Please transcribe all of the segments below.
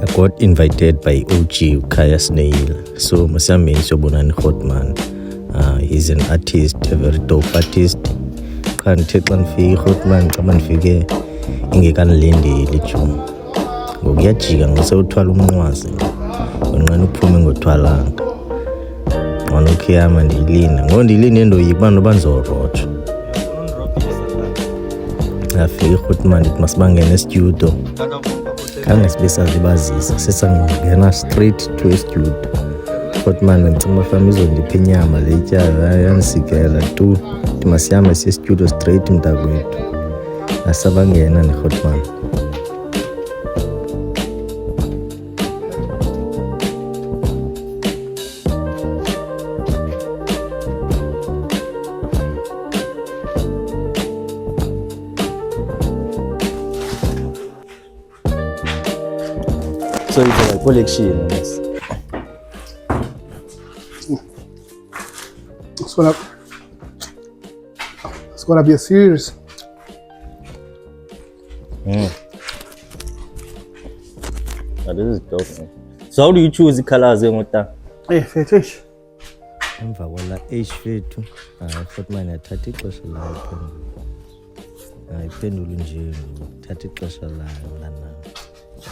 I got invited by OG Kaya Snail. So Masami Sobonani Hotman. He's an artist, a very dope artist. Can't take one fee, Hotman, come and figure. Ingekan Lindy, Lichu. Gogiachiga, ngosewuthwala umnqwazi. Ngonqena uphume ngothwalanga. Wanokuyama ndilina. Ngondilina endoyiba nobanzorotsho. Afike Hotman masibangene studio. Khange sibe sazibazisa sesangena straight to a studio. Hotman ngicela bafana izondipha inyama letyala yansikela tu masiyama studio straight mntakwethu. Asabangena neHotman. So it's a collection, yes. It's gonna be a series. Oh, this is dope, man. So how do you choose the colors emota? Fetish. Emva kwala age fethu Hotman yathatha ixesha layo ayiphendula nje thatha ixesha layo lana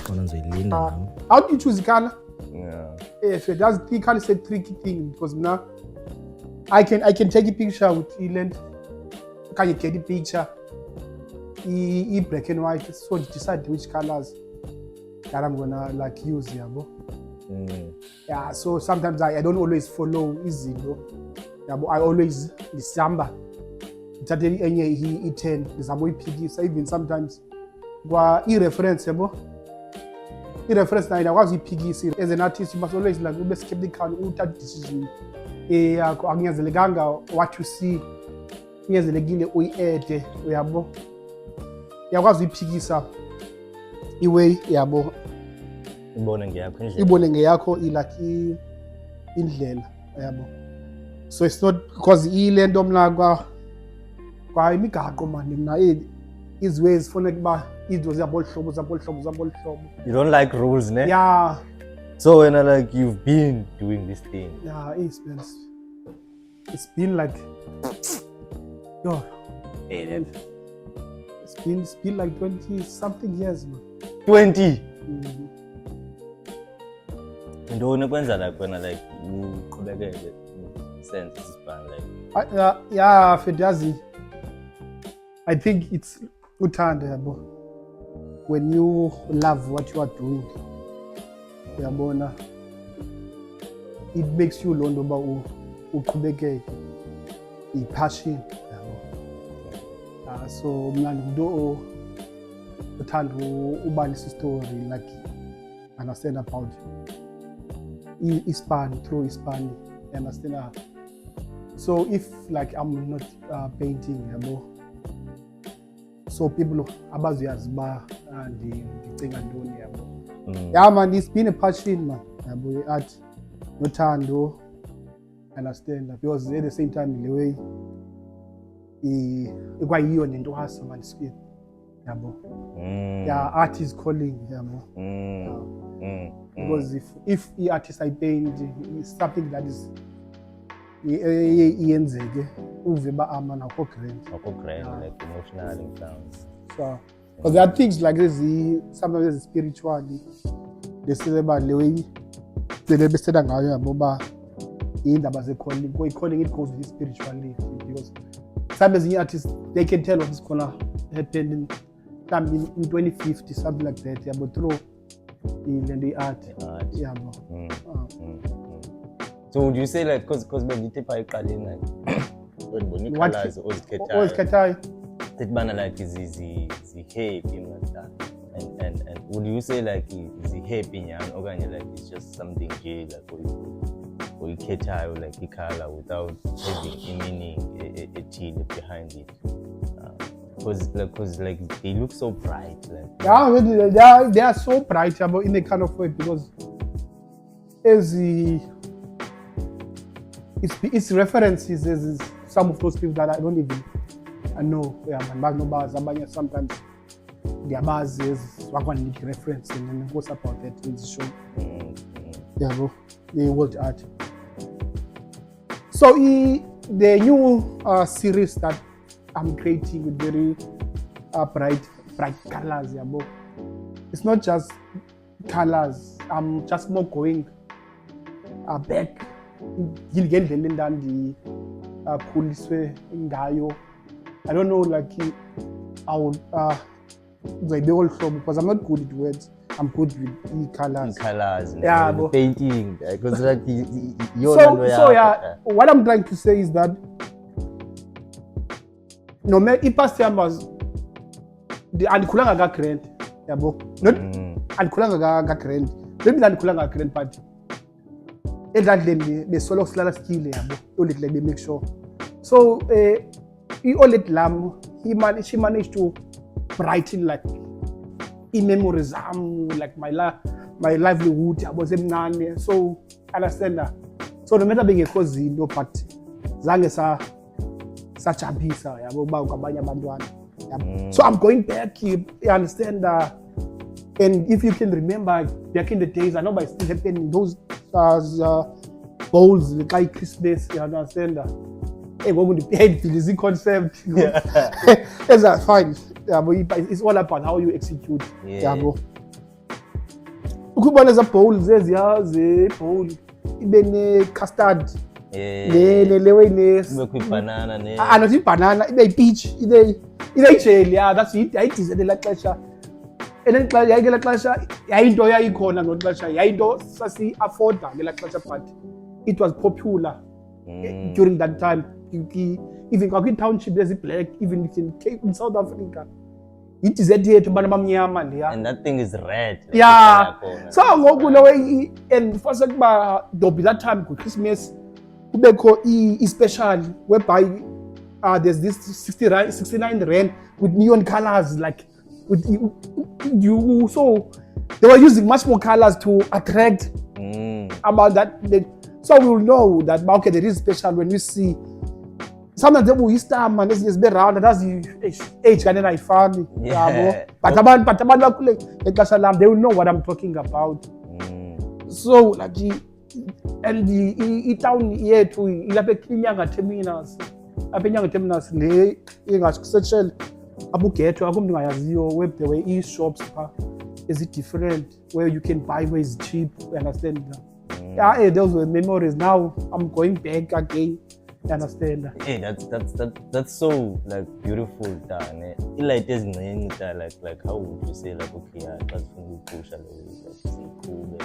khona ngizoyilinda nami. How do you choose the color? Yeah. That's the color is a tricky thing because now I can take a picture with Eland. Can you get the picture? Black and white, so decide which colors that I'm gonna like use here, bro. Yeah, so sometimes I don't always follow easy, bro. Yeah, but I always December. That any he 10 December iphikisa even sometimes kwa reference, bro. Reference na ina kwazi iphikisa as an artist you must always like ube skeptical uthatha decision yakho akunyazelekanga what you see kunyazelekile uyi-ede uyabo yakwazi iphikisa iway yabo ibone ngeyakho ilaki indlela yabo. So it's not because ile nto mna kwa imigaqo manje mina iziways funa kuba izinto ziyabolu hlobo. You don't like rules, ne? Yeah. So when like you've been doing this thing. Yeah, it's been like it's been like 20 something years, man. 20. Ndone kwenza like when like uqhubekele sense isibhanga like yeah Fedazi, I think it's uthando yabo. When you love what you are doing uyabona it makes you learn about uqhubekeke i-passion yabo. So mna ngumuntu uthanda ubalisa story like understand about Ispan through Ispan, understand. So if like I'm not painting yabo, so people abaziyazi ba ndicinga ntoni yabo. Yeah man, it's been a passion man yabo art nothando, understand, because at the same time the way ikwayiyo nento hasa man skin yabo. Yeah, art is calling yabo. Because if the artist I paint is something that is iyenzeke uve ba amana akho grand like emotionally sounds. So because there are things like this sometimes spiritually they say about the way they beseda ngayo yabo ba indaba ze calling it goes with spirituality, because some of the artists they can tell what's gonna happen in 2050 something like that, yeah, but through the art. Yeah, So would you say like because when you take like when colors ozikhethayo that man like is happy like that, and would you say like is happy nyani okanye like it's just something nje like or you khethayo like color without having a meaning a thing behind it? Because like they look so bright, like yeah, they are so bright about in a kind of way, because as it's references as some of those people that I don't even know. Yeah, man, sometimes ndiyabazi wakwanika reference and then what's about that in the show. Yeah, bro, the world art. So the new series that I'm creating with very bright colors, yeah, bro. It's not just colors. I'm just more going back. Ngilgendlela endandi khuliswe ngayo. I don't know, like I would because I'm not good at words. I'm good with colors. Colors. Yeah, bro. Painting. Because like so yeah, what I'm trying to say is that no matter ipast numbers, the andikhulanga ka grand, yabo. Not andikhulanga ka grand. Maybe andikhulanga ka grand, but endlandleni besolo silala skill yabo. Olet like they make sure. So Olet Lam, she managed to brighten like memories, like my livelihood. I was emnane, so understand that. So no matter being a cousin, no but zange such a piece, so I'm going back. You understand that, and if you can remember back in the days, I know by still happening those bowls like Christmas. You understand that. Hey, what would the head the concept? That's fine. Yeah, but it's all about how you execute. Yeah, bro. Ukubona za bowls eziyazi bowl ibe custard. Lewe banana ne. Not banana, ibe peach, ibe jelly. Yeah, that's it. I did la xesha. And then yayikela xesha yayinto yayikhona ngoxesha yayinto sasi afforda ngela xesha, but it was popular during that time. Even kwakwi township black, even in South Africa. It is at yethu abantu abamnyama leya. And that thing is red. Yeah. So ngoku lo way and first kuba dobi that time ku Christmas kubekho special whereby there's this 69 rand with neon colors, like with you, so they were using much more colors to attract about that. So we will know that okay, there is special when we see sometimes they will Easter man is be round, that's age kind of funny. Yeah, but about they will know what I'm talking about. So like and the town yethu ilapha enyanga terminus, apha enyanga terminus le ingasearchel abugetho akumntu ngayaziyo where there were e-shops is it different where you can buy where it's cheap, you understand that? Yeah, those were memories. Now I'm going back again. You understand? Hey, that's so like beautiful, done. Like there's like how would you say like okay, that's from the push like cool,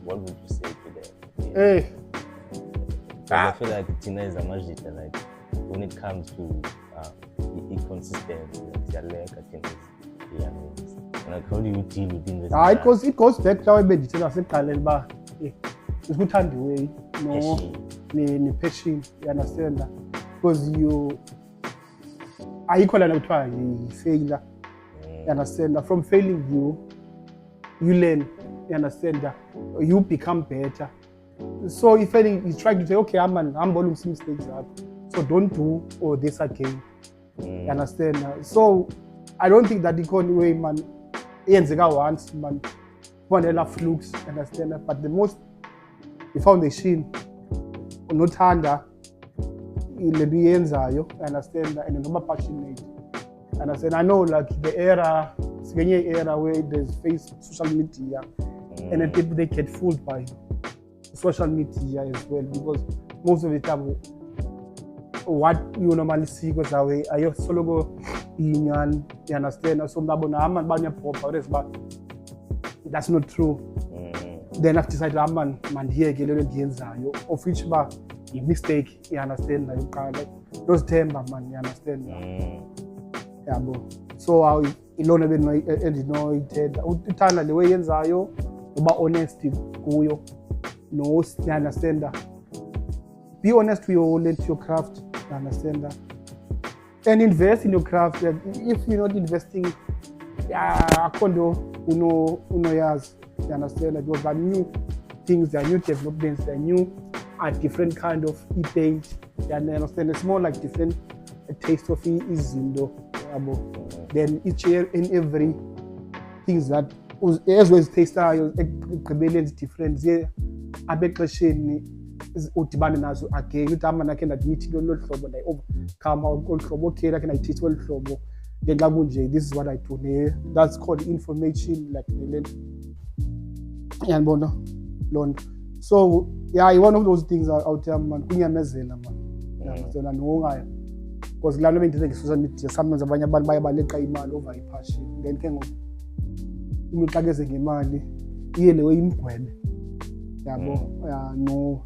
what would you say to them? Hey, I feel like Tina is a magic like when it comes to inconsistency, like how do you deal with this? It goes back to how I it's good hand away, no, ni passion, you understand that? Because you are equal and try failure, you understand that? From failing you learn, you understand that? You become better. So if failing, you try to say, okay, I'm doing some mistakes up, so don't do or this again. You understand that? So I don't think that the only way man yenzeka once man one flukes, understand that? But the most the foundation unothanda le biyenzayo, understand that, and noma passionate, understand. I know like the era where there's social media and then people they get fooled by social media as well, because most of the time what you normally see goes away ayo solo inyan, you understand. So mabona aman banya proper but that's not true. Then I've decided man here gelelo ndiyenzayo of which ba a mistake, you understand, like kind those temper man, you understand. Yeah bro, so I ilona be no it uthanda le way yenzayo uba honest kuyo, no, you understand that. Be honest with your craft, you understand that, and invest in your craft. If you're not investing, akondo uno yas, you understand that? Because there are new things, there are new developments, there are new different kind of e-paint, you understand? It's more like different taste of izindo, you Then each year in every things that as well as taster ekugqibeleni different ziye abexesheni udibane nazo again uthi ama nakhe ndadimithi lolu hlobo ndayi overcome olu hlobo okay nakhe ndayithithi olu hlobo ngenxa kunje this is what I do that's called information like yabona loo nto. So yeah, one of those things out there man kunyamezela man yamazela nongayo because lalo bendize nge-social media sometimes abanye abantu baye baleqa imali over i-passion then ke ngoku umuntu xa keze ngemali iye leyo imgwebe yabo no.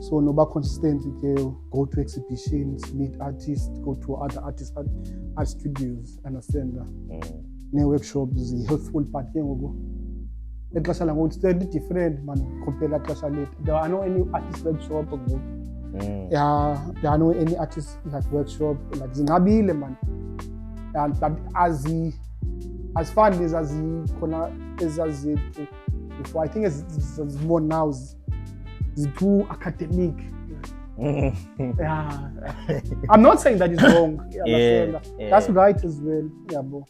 So noba consistent ke go to exhibitions, meet artists, go to other artists art studios, understand that ne-workshops helpful part ke ngoku exesha langoku it's very different man compare laxesha lethu. There are no any artist workshop ngoku there are no any artist like workshop like zinqabile man and but as fun as khona ezazethu before I think it's more now it's too academic. I'm not saying that is wrong. That's right as well. Yeah, bro.